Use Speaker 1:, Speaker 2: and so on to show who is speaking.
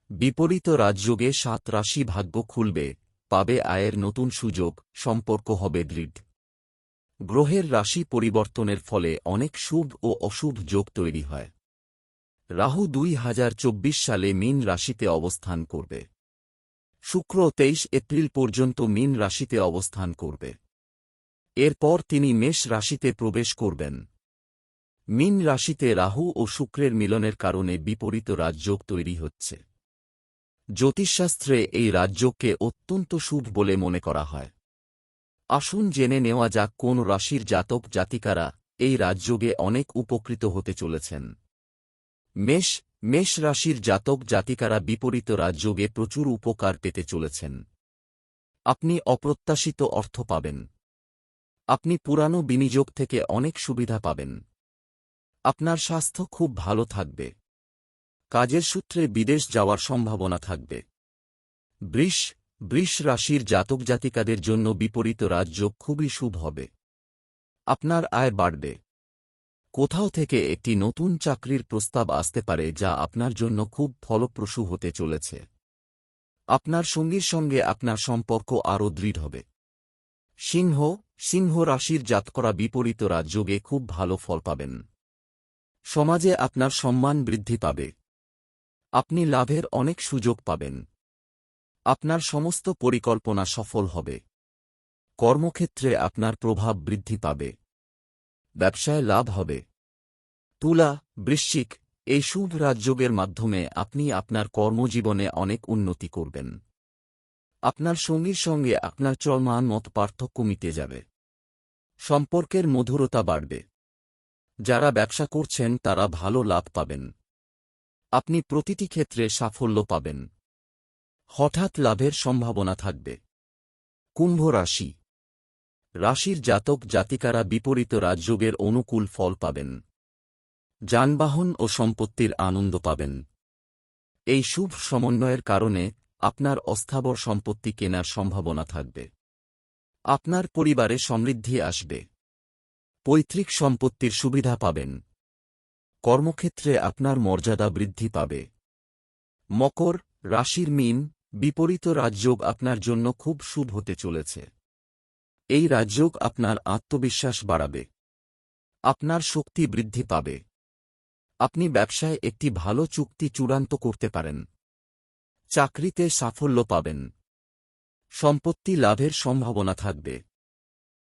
Speaker 1: বিপরীত রাজযোগে ৭ রাশি ভাগ্য খুলবে, পাবে আয়ের নতুন সুযোগ, সম্পর্ক হবে দৃঢ়। গ্রহের রাশি পরিবর্তনের ফলে অনেক শুভ ও অশুভ যোগ তৈরি হয়। রাহু ২০২৪ সালে মীন রাশিতে অবস্থান করবে। শুক্র ২৩ এপ্রিল পর্যন্ত মীন রাশিতে অবস্থান করবে। এরপর তিনি মেষ রাশিতে প্রবেশ করবেন। মীন রাশিতে রাহু ও শুক্রের মিলনের কারণে বিপরীত রাজযোগ তৈরি হচ্ছে। জ্যোতিষশাস্ত্রে এই রাজযোগকে অত্যন্ত শুভ বলে মনে করা হয়। আসুন জেনে নেওয়া যাক কোন রাশির জাতক জাতিকারা এই রাজযোগে অনেক উপকৃত হতে চলেছেন। মেষ রাশির জাতক জাতিকারা বিপরীত রাজযোগে প্রচুর উপকার পেতে চলেছেন। আপনি অপ্রত্যাশিত অর্থ পাবেন। আপনি পুরানো বিনিয়োগ থেকে অনেক সুবিধা পাবেন। আপনার স্বাস্থ্য খুব ভালো থাকবে। কাজের সূত্রে বিদেশ যাওয়ার সম্ভাবনা থাকবে। বৃষ রাশির জাতক জাতিকাদের জন্য বিপরীত রাজযোগ খুবই শুভ হবে। আপনার আয় বাড়বে। কোথাও থেকে একটি নতুন চাকরির প্রস্তাব আসতে পারে যা আপনার জন্য খুব ফলপ্রসূ হতে চলেছে। আপনার সঙ্গীর সঙ্গে আপনার সম্পর্ক আরও দৃঢ় হবে। সিংহ রাশির জাতকরা বিপরীত রাজযোগে খুব ভালো ফল পাবেন। সমাজে আপনার সম্মান বৃদ্ধি পাবে। আপনি লাভের অনেক সুযোগ পাবেন। আপনার সমস্ত পরিকল্পনা সফল হবে। কর্মক্ষেত্রে আপনার প্রভাব বৃদ্ধি পাবে। ব্যবসায় লাভ হবে। তুলা, বৃশ্চিক, এই শুভ রাজযোগের মাধ্যমে আপনি আপনার কর্মজীবনে অনেক উন্নতি করবেন। আপনার সঙ্গীর সঙ্গে আপনার চলমান মত পার্থক্য মিটে যাবে। সম্পর্কের মধুরতা বাড়বে। যারা ব্যবসা করছেন তারা ভালো লাভ পাবেন। আপনি প্রতিটি ক্ষেত্রে সাফল্য পাবেন। হঠাৎ লাভের সম্ভাবনা থাকবে। কুম্ভ রাশির জাতক জাতিকারা বিপরীত রাজযোগের অনুকূল ফল পাবেন। যানবাহন ও সম্পত্তির আনন্দ পাবেন। এই শুভ সমন্বয়ের কারণে আপনার অস্থাবর সম্পত্তি কেনার সম্ভাবনা থাকবে। আপনার পরিবারে সমৃদ্ধি আসবে। পৈতৃক সম্পত্তির সুবিধা পাবেন। কর্মক্ষেত্রে আপনার মর্যাদা বৃদ্ধি পাবে। মকর রাশির মীন, বিপরীত রাজযোগ আপনার জন্য খুব শুভ হতে চলেছে। এই রাজযোগ আপনার আত্মবিশ্বাস বাড়াবে। আপনার শক্তি বৃদ্ধি পাবে। আপনি ব্যবসায় একটি ভালো চুক্তি চূড়ান্ত করতে পারেন। চাকরিতে সাফল্য পাবেন। সম্পত্তি লাভের সম্ভাবনা থাকবে।